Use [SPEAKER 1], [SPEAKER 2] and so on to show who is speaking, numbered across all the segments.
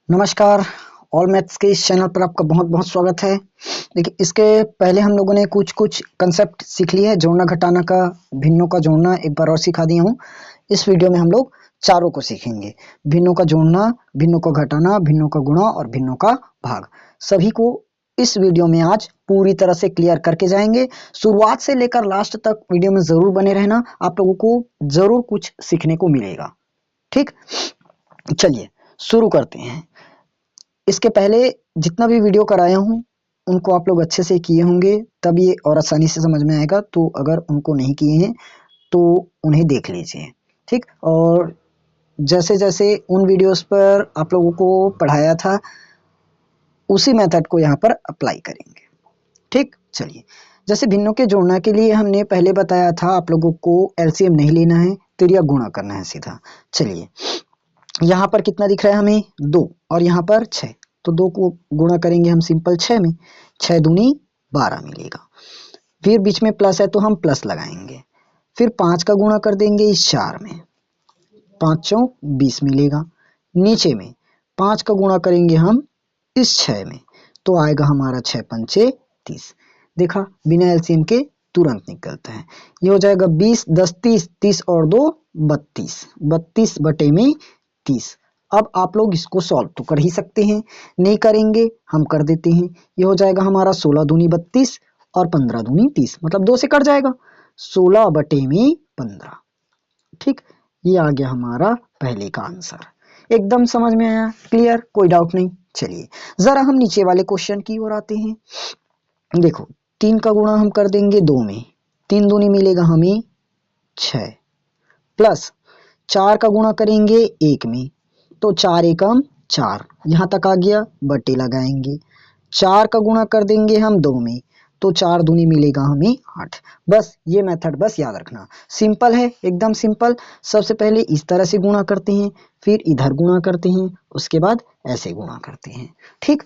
[SPEAKER 1] नमस्कार। All maths के इस चैनल पर आपका बहुत बहुत स्वागत है। देखिए, इसके पहले हम लोगों ने कुछ कंसेप्ट सीख लिए है। जोड़ना घटाना का, भिन्नों का जोड़ना एक बार और सिखा दिया हूँ। इस वीडियो में हम लोग चारों को सीखेंगे। भिन्नों का जोड़ना, भिन्नों का घटाना, भिन्नों का गुणा और भिन्नों का भाग। सभी को इस वीडियो में आज पूरी तरह से क्लियर करके जाएंगे। शुरुआत से लेकर लास्ट तक वीडियो में जरूर बने रहना, आप लोगों को जरूर कुछ सीखने को मिलेगा। ठीक, चलिए शुरू करते हैं। इसके पहले जितना भी वीडियो कराया हूँ उनको आप लोग अच्छे से किए होंगे, तब ये और आसानी से समझ में आएगा। तो अगर उनको नहीं किए हैं तो उन्हें देख लीजिए। ठीक, और जैसे जैसे उन वीडियोस पर आप लोगों को पढ़ाया था उसी मेथड को यहाँ पर अप्लाई करेंगे। ठीक, चलिए। जैसे भिन्नों के जोड़ना के लिए हमने पहले बताया था आप लोगों को एलसीएम नहीं लेना है, तिर्यक गुणा करना है सीधा। चलिए, यहाँ पर कितना दिख रहा है हमें? 2 और यहाँ पर 6। तो 2 को गुणा करेंगे हम सिंपल 6 में, 6 दूनी 12 मिलेगा। फिर बीच में प्लस है तो हम प्लस लगाएंगे। फिर 5 का गुणा कर देंगे इस 4 में, 5 चौक 20 मिलेगा। नीचे में 5 का गुणा करेंगे हम इस 6 में, तो आएगा हमारा 6 पंचे 30। देखा, बिना एलसीएम के तुरंत निकलता है। ये हो जाएगा 20, 10 30, 30 और 2 32, 32 बटे में 30। अब आप लोग इसको सॉल्व तो कर ही सकते हैं, नहीं करेंगे हम कर देते हैं। ये हो जाएगा हमारा 16 दूनी 32 और 15 दूनी 30, मतलब 2 से कट जाएगा, 16 बटे में 15। ठीक, ये आ गया हमारा पहले का आंसर। एकदम समझ में आया? क्लियर? कोई डाउट नहीं? चलिए जरा हम नीचे वाले क्वेश्चन की ओर आते हैं। देखो, 3 का गुणा हम कर देंगे 2 में, 3 दूनी मिलेगा हमें 6, प्लस 4 का गुणा करेंगे 1 में, तो 4 एकम 4, यहाँ तक आ गया, बटे लगाएंगे। 4 का गुणा कर देंगे हम 2 में, तो 4 दूनी मिलेगा हमें 8। बस ये मेथड बस याद रखना, सिंपल है, एकदम सिंपल। सबसे पहले इस तरह से गुणा करते हैं, फिर इधर गुणा करते हैं, उसके बाद ऐसे गुणा करते हैं। ठीक,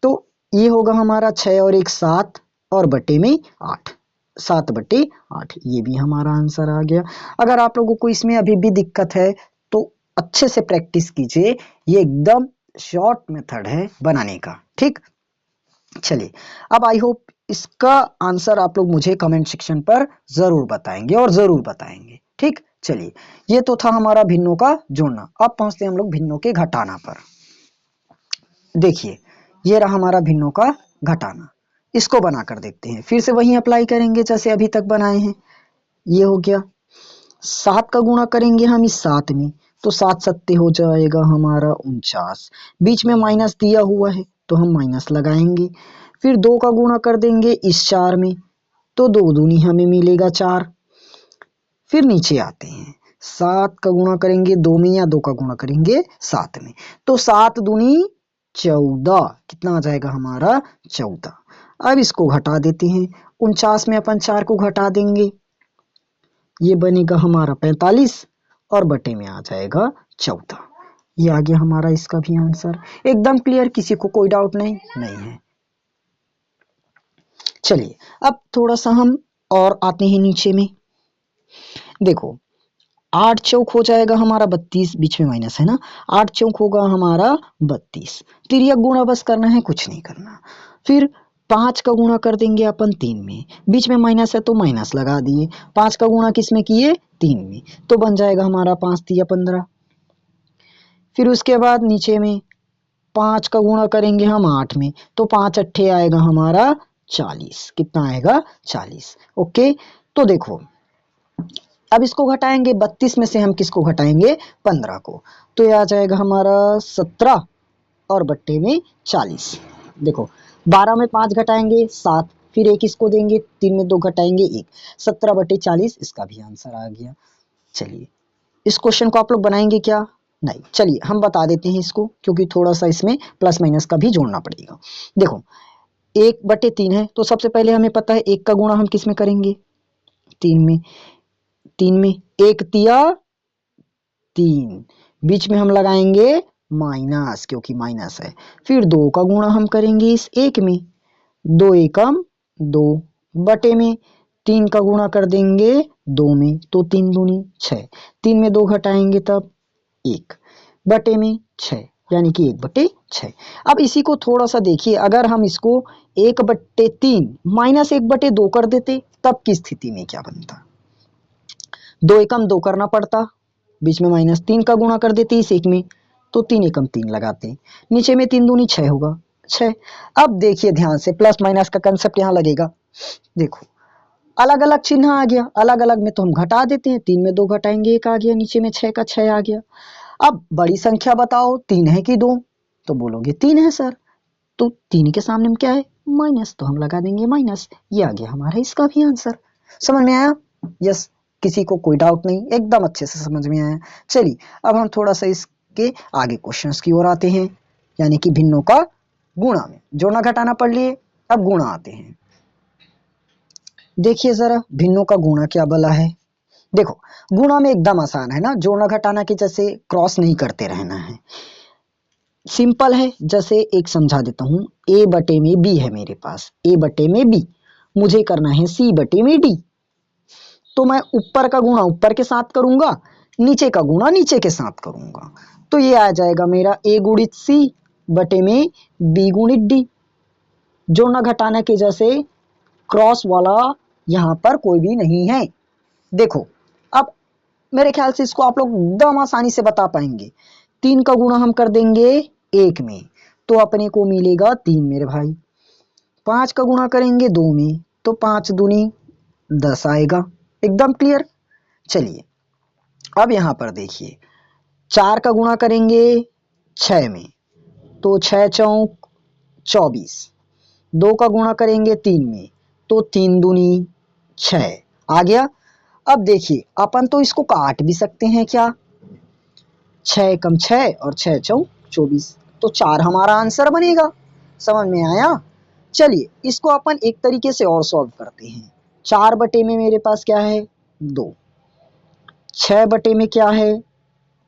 [SPEAKER 1] तो ये होगा हमारा 6 और 1 7 और बटे में 8, 7 बटे 8। ये भी हमारा आंसर आ गया। अगर आप लोगों को इसमें अभी भी दिक्कत है तो अच्छे से प्रैक्टिस कीजिए, ये एकदम शॉर्ट मेथड है बनाने का। ठीक, चलिए अब आई होप इसका आंसर आप लोग मुझे कमेंट सेक्शन पर जरूर बताएंगे और जरूर बताएंगे। ठीक, चलिए ये तो था हमारा भिन्नों का जोड़ना। अब पहुंचते हैं हम लोग भिन्नों के घटाना पर। देखिए, ये रहा हमारा भिन्नों का घटाना। इसको बना कर देखते हैं, फिर से वही अप्लाई करेंगे जैसे अभी तक बनाए हैं। ये हो गया, 7 का गुणा करेंगे हम इस 7 में, तो 7 सत्ते हो जाएगा हमारा 49। बीच में माइनस दिया हुआ है तो हम माइनस लगाएंगे। फिर 2 का गुणा कर देंगे इस 4 में, तो 2 दूनी हमें मिलेगा 4। फिर नीचे आते हैं, 7 का गुणा करेंगे 2 में या 2 का गुणा करेंगे 7 में, तो 7 दूनी 14। कितना आ जाएगा हमारा? 14। अब इसको घटा देते हैं, 49 में अपन 4 को घटा देंगे, ये बनेगा हमारा 45 और बटे में आ जाएगा 14। ये आ गया हमारा इसका भी आंसर। एकदम क्लियर? किसी को कोई डाउट नहीं है? चलिए अब थोड़ा सा हम और आते हैं नीचे में। देखो, 8 चौक हो जाएगा हमारा 32, बीच में माइनस है ना, 8 चौक होगा हमारा 32। तिर्यक गुणा बस करना है, कुछ नहीं करना। फिर 5 का गुणा कर देंगे अपन 3 में, बीच में माइनस है तो माइनस लगा दिए। 5 का गुणा किस में किए? 3 में, तो बन जाएगा हमारा 5 तिया 15। फिर उसके बाद नीचे में 5 का गुणा करेंगे हम 8 में, तो 5 अट्ठे आएगा हमारा 40। कितना आएगा? 40। ओके, तो देखो अब इसको घटाएंगे, 32 में से हम किसको घटाएंगे? 15 को, तो ये आ जाएगा हमारा 17 और बट्टे में 40। देखो, 12 में 5 घटाएंगे 7, फिर 1 इसको देंगे, 3 में 2 घटाएंगे 1, 17 बटे 40। इसका भी आंसर आ गया। चलिए, इस क्वेश्चन को आप लोग बनाएंगे क्या? नहीं, चलिए हम बता देते हैं इसको, क्योंकि थोड़ा सा इसमें प्लस माइनस का भी जोड़ना पड़ेगा। देखो, 1/3 है, तो सबसे पहले हमें पता है 1 का गुणा हम किस में करेंगे? 3 में। 3 में 1 तिया 3, बीच में हम लगाएंगे माइनस, क्योंकि माइनस है। फिर 2 का गुणा हम करेंगे इस 1 में, 2 एकम 2 बटे में 3 का गुणा कर देंगे 2 में, तो 3 दूनी 6, 3 में 2 घटाएंगे तब 1 बटे में 6। यानी कि 1/6। अब इसी को थोड़ा सा देखिए, अगर हम इसको 1/3 माइनस 1/2 कर देते तब की स्थिति में क्या बनता। 2 एकम 2 करना पड़ता, बीच में -3 का गुणा कर देते इस एक में, तो 3 एकम 3 लगाते, नीचे में 3 दूनी 6 होगा 6। अब देखिए ध्यान से, प्लस माइनस का कंसेप्ट यहाँ लगेगा। देखो अलग अलग चिन्ह आ गया, अलग अलग में तो हम घटा देते हैं, 3 में 2 घटाएंगे 1 आ गया, नीचे में 6 का 6 आ गया। अब बड़ी संख्या बताओ 3 है कि 2, तो बोलोगे 3 है सर, तो 3 के सामने में क्या है माइनस, तो हम लगा देंगे माइनस। ये आ गया हमारा इसका भी आंसर। समझ में आया? यस, किसी को कोई डाउट नहीं, एकदम अच्छे से समझ में आया। चलिए अब हम थोड़ा सा इसके आगे क्वेश्चंस की ओर आते हैं, यानी कि भिन्नों का गुणा में जोड़ना घटाना पढ़ लिए, अब गुणा आते हैं। देखिए जरा भिन्नों का गुणा क्या बला है। देखो गुणा में एकदम आसान है ना, जोड़ना घटाना के जैसे क्रॉस नहीं करते रहना है, सिंपल है। जैसे एक समझा देता हूं, a बटे में b है मेरे पास, a बटे में b, मुझे करना है c बटे में d, तो मैं ऊपर का गुणा ऊपर के साथ करूंगा, नीचे का गुणा नीचे के साथ करूंगा, तो ये आ जाएगा मेरा a गुणित c बटे में b गुणित d। जोड़ना घटाना के जैसे क्रॉस वाला यहाँ पर कोई भी नहीं है। देखो अब मेरे ख्याल से इसको आप लोग एकदम आसानी से बता पाएंगे। 3 का गुणा हम कर देंगे 1 में, तो अपने को मिलेगा 3 मेरे भाई। 5 का गुणा करेंगे 2 में, तो 5 दूनी 10 आएगा, एकदम क्लियर। चलिए अब यहाँ पर देखिए, 4 का गुणा करेंगे 6 में, तो 6 चौक 24। 2 का गुणा करेंगे 3 में, तो 3 दूनी 6 आ गया। अब देखिए अपन तो इसको काट भी सकते हैं क्या, 6 कम 6 और 6 चौक 24, तो 4 हमारा आंसर बनेगा। समझ में आया? चलिए इसको अपन एक तरीके से और सॉल्व करते हैं। 4 बटे में मेरे पास क्या है 2, 6 बटे में क्या है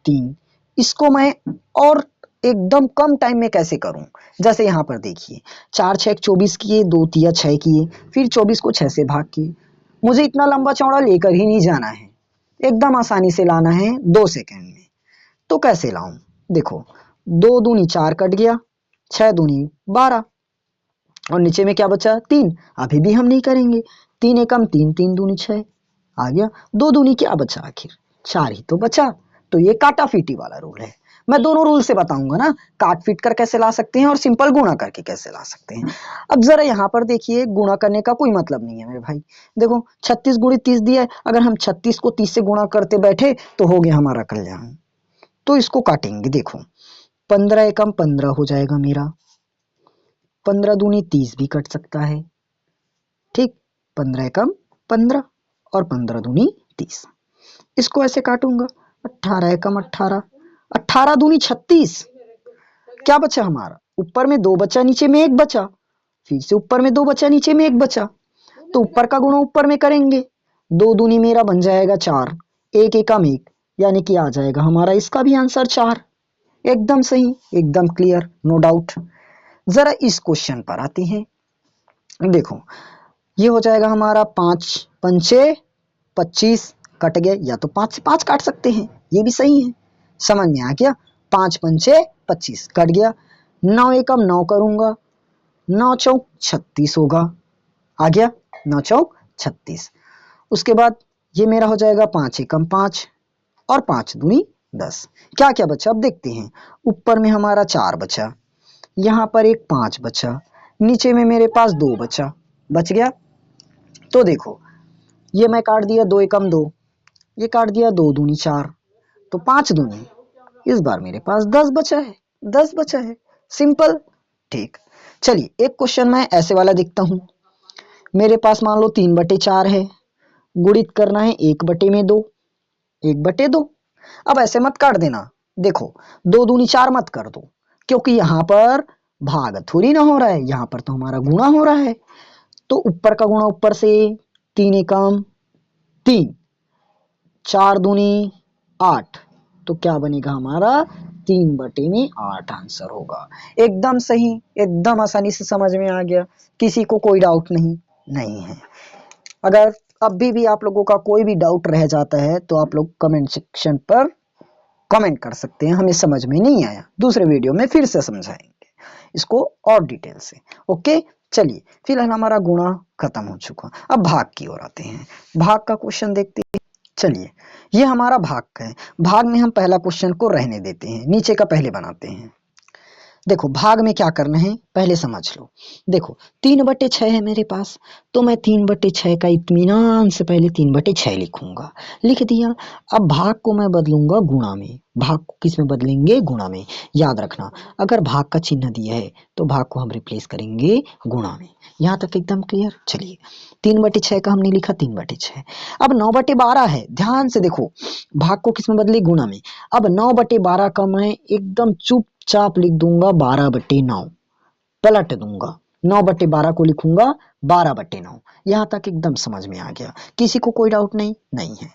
[SPEAKER 1] 3, इसको मैं और एकदम कम टाइम में कैसे करूं। जैसे यहाँ पर देखिए 4 6 24 किए, 2 तिया 6 किए, फिर 24 को 6 से भाग किए। मुझे इतना लंबा चौड़ा लेकर ही नहीं जाना है, एकदम आसानी से लाना है 2 सेकंड में। तो कैसे लाऊं, देखो 2 दूनी 4 कट गया, 6 दूनी 12, और नीचे में क्या बचा 3। अभी भी हम नहीं करेंगे, 3 एकम 3, 3 दूनी 6 आ गया, 2 दूनी क्या बचा आखिर 4 ही तो बचा। तो ये काटा फीटी वाला रूल है। मैं दोनों रूल से बताऊंगा ना, काट फीट कर कैसे ला सकते हैं और सिंपल गुणा करके कैसे ला सकते हैं। अब जरा यहाँ पर देखिए, गुणा करने का कोई मतलब नहीं है मेरे भाई। देखो 36 गुणित 30 दिया है, अगर हम 36 को 30 से गुणा करते बैठे तो हो गया हमारा कल्याण। तो इसको काटेंगे, देखो 15 एकम 15 हो जाएगा मेरा, 15 दूनी 30 भी कट सकता है, ठीक, 15 एकम 15 और 15 दूनी 30। इसको ऐसे काटूंगा, 18 एकम 18, 18 दूनी 36, क्या बचा हमारा, ऊपर में 2 बचा नीचे में 1 बचा, फिर से ऊपर में 2 बचा नीचे में 1 बचा, तो ऊपर का गुणा ऊपर में करेंगे, 2 दूनी मेरा बन जाएगा 4, 1 एकम 1, यानी कि आ जाएगा हमारा इसका भी आंसर 4। एकदम सही, एकदम क्लियर, नो डाउट। जरा इस क्वेश्चन पर आते हैं। देखो ये हो जाएगा हमारा 5 पंचे 25, कट गए, या तो 5 से 5 काट सकते हैं, ये भी सही है। समझ में आ गया, 5 पंचे 25 कट गया, 9 एकम 9 करूंगा, 9 चौक 36 होगा, आ गया 9 चौक 36। उसके बाद ये मेरा हो जाएगा 5 एकम 5 और 5 दूनी 10। क्या क्या बचा अब देखते हैं। ऊपर में हमारा 4 बचा, यहाँ पर एक 5 बचा, नीचे में मेरे पास 2 बचा, बच गया। तो देखो ये मैं काट दिया 2 एकम 2, ये काट दिया 2 दूनी 4, तो 5 दूनी, इस बार मेरे पास 10 बचा है, 10 बचा है, सिंपल। ठीक, चलिए एक क्वेश्चन मैं ऐसे वाला देखता हूँ। मेरे पास मान लो 3/4 है, गुणित करना है 1/2, 1/2। अब ऐसे मत काट देना, देखो 2 दूनी 4 मत कर दो, क्योंकि यहाँ पर भाग थोड़ी ना हो रहा है, यहाँ पर तो हमारा गुणा हो रहा है। तो ऊपर का गुणा ऊपर से, 3 एकम 3, 4 दूनी 8, तो क्या बनेगा हमारा 3/8 आंसर होगा। एकदम सही, एकदम आसानी से समझ में आ गया, किसी को कोई डाउट नहीं है। अगर अभी भी आप लोगों का कोई भी डाउट रह जाता है तो आप लोग कमेंट सेक्शन पर कमेंट कर सकते हैं हमें समझ में नहीं आया, दूसरे वीडियो में फिर से समझाएंगे इसको और डिटेल से। ओके चलिए, फिलहाल हमारा गुणा खत्म हो चुका, अब भाग की ओर आते हैं। भाग का क्वेश्चन देखते हैं। चलिए, ये हमारा भाग का है। भाग में हम पहला क्वेश्चन को रहने देते हैं, नीचे का पहले बनाते हैं। देखो भाग में क्या करना है पहले समझ लो। देखो 3/6 है मेरे पास, तो मैं 3/6 का इत्मीनान से पहले 3/6 लिखूंगा, लिख दिया। अब भाग को मैं बदलूंगा गुणा में। भाग को किस में बदलेंगे? गुणा में। याद रखना, अगर भाग का चिन्ह दिया है तो भाग को हम रिप्लेस करेंगे गुणा में। यहाँ तक एकदम क्लियर। चलिए 3/6 का हमने लिखा 3/6। अब 9/12 है, ध्यान से देखो, भाग को किस में बदले? गुणा में। अब 9/12 का मैं एकदम चुपचाप लिख दूंगा 12/9, पलट दूंगा। 9/12 को लिखूंगा 12/9। यहाँ तक एकदम समझ में आ गया, किसी को कोई डाउट नहीं? नहीं है।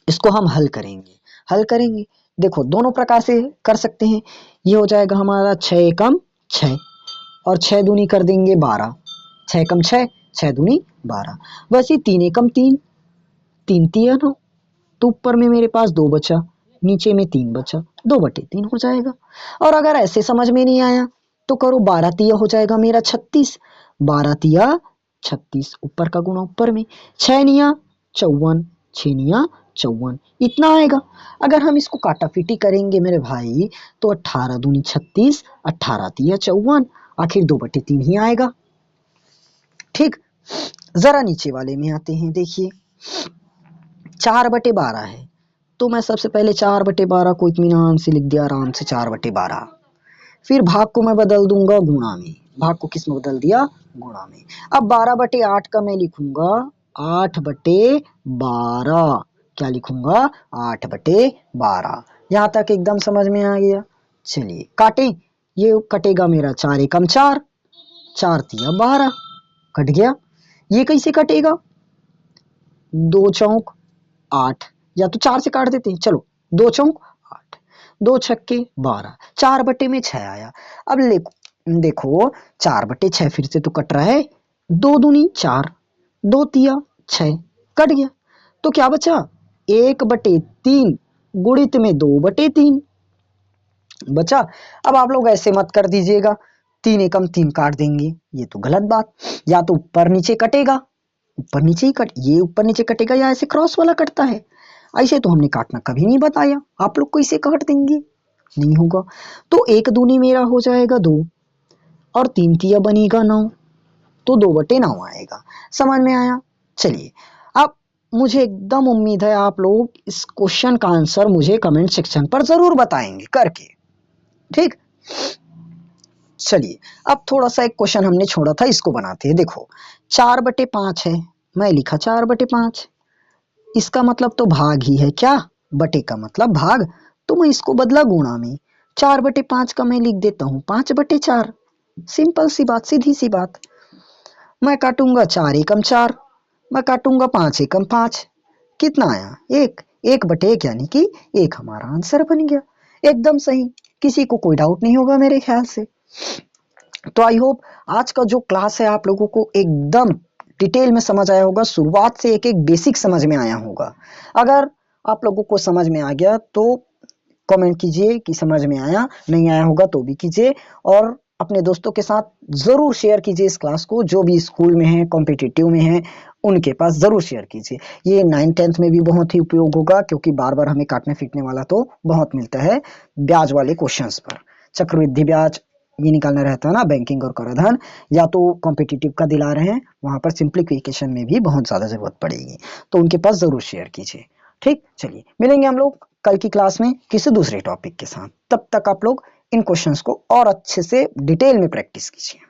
[SPEAKER 1] इसको हम हल करेंगे। हल करेंगे, देखो दोनों प्रकार से कर सकते हैं। ये हो जाएगा हमारा 6 एकम 6 और 6 दूनी कर देंगे 12। 6 एकम 6, 6 दूनी 12। वैसे 3 एकम 3, 3 तिया 9, तो ऊपर में मेरे पास 2 बचा, नीचे में 3 बचा, 2/3 हो जाएगा। और अगर ऐसे समझ में नहीं आया तो करो 12 तिया हो जाएगा मेरा 36। 12 तिया 36, ऊपर का गुणा ऊपर में। 6 निया 54, 6 निया 54, इतना आएगा। अगर हम इसको काटाफीटी करेंगे मेरे भाई तो 18 दूनी 36, 18 तिया 54, आखिर 2/3 ही आएगा। ठीक, जरा नीचे वाले में आते हैं। देखिए 4/12 है, तो मैं सबसे पहले 4/12 को इत्मीनान से लिख दिया आराम से 4/12। फिर भाग को मैं बदल दूंगा गुणा में। भाग को किस में बदल दिया? गुणा में। अब 12/8 का मैं लिखूंगा 8/12। क्या लिखूंगा? 8/12। यहाँ तक एकदम समझ में आ गया। चलिए काटे, ये कटेगा मेरा 4 एकम 4, 4 तिया 12, कट गया। ये कैसे कटेगा? 2 चौक 8, या तो 4 से काट देते हैं, चलो 2 चौक 8, 2 छक्के 12, 4/6 आया। अब देखो 4/6 फिर से तो कट रहा है, 2 दूनी 4, 2 तिया 6, कट गया। तो क्या बचा? 1/3 गुणित में 2/3 बचा। अब आप लोग ऐसे मत कर दीजिएगा, 3 एकम 3 काट देंगे, ये तो गलत बात। या तो ऊपर नीचे कटेगा, ऊपर नीचे ही ये ऊपर नीचे कटेगा, या ऐसे क्रॉस वाला कटता है। ऐसे तो हमने काटना कभी नहीं बताया, आप लोग को इसे काट देंगे, नहीं होगा। तो 1 दूनी मेरा हो जाएगा 2 और 3 तिया बनेगा 9, तो 2/9 आएगा। समझ में आया? चलिए, अब मुझे एकदम उम्मीद है आप लोग इस क्वेश्चन का आंसर मुझे कमेंट सेक्शन पर जरूर बताएंगे करके। ठीक, चलिए अब थोड़ा सा एक क्वेश्चन हमने छोड़ा था, इसको बनाते हैं। देखो 4/5 है, मैं लिखा 4/5, इसका मतलब तो भाग ही है। क्या? बटे का मतलब भाग, तो मैं इसको बदला गुणा में। 4/5 का मैं लिख देता हूँ 5/4। सिंपल सी बात, सीधी सी बात। मैं काटूंगा 4 एकम 4, मैं काटूंगा 5 एकम 5, कितना आया? 1, 1/1 यानी कि 1 हमारा आंसर बन गया। एकदम सही, किसी को कोई डाउट नहीं होगा मेरे ख्याल से। तो आई होप आज का जो क्लास है आप लोगों को एकदम डिटेल में समझ आया होगा, शुरुआत से एक एक बेसिक समझ में आया होगा। अगर आप लोगों को समझ में आ गया तो कमेंट कीजिए कि समझ में आया, नहीं आया होगा तो भी कीजिए, और अपने दोस्तों के साथ जरूर शेयर कीजिए इस क्लास को। जो भी स्कूल में है, कॉम्पिटिटिव में है, उनके पास जरूर शेयर कीजिए। ये 9th 10th में भी बहुत ही उपयोग होगा, क्योंकि बार बार हमें काटने फीटने वाला तो बहुत मिलता है ब्याज वाले क्वेश्चंस पर। चक्रवृद्धि ब्याज ये निकालना रहता है ना, बैंकिंग और कराधान, या तो कॉम्पिटिटिव का दिला रहे हैं, वहां पर सिंप्लीफिकेशन में भी बहुत ज्यादा जरूरत पड़ेगी, तो उनके पास जरूर शेयर कीजिए। ठीक, चलिए मिलेंगे हम लोग कल की क्लास में किसी दूसरे टॉपिक के साथ। तब तक आप लोग इन क्वेश्चंस को और अच्छे से डिटेल में प्रैक्टिस कीजिए।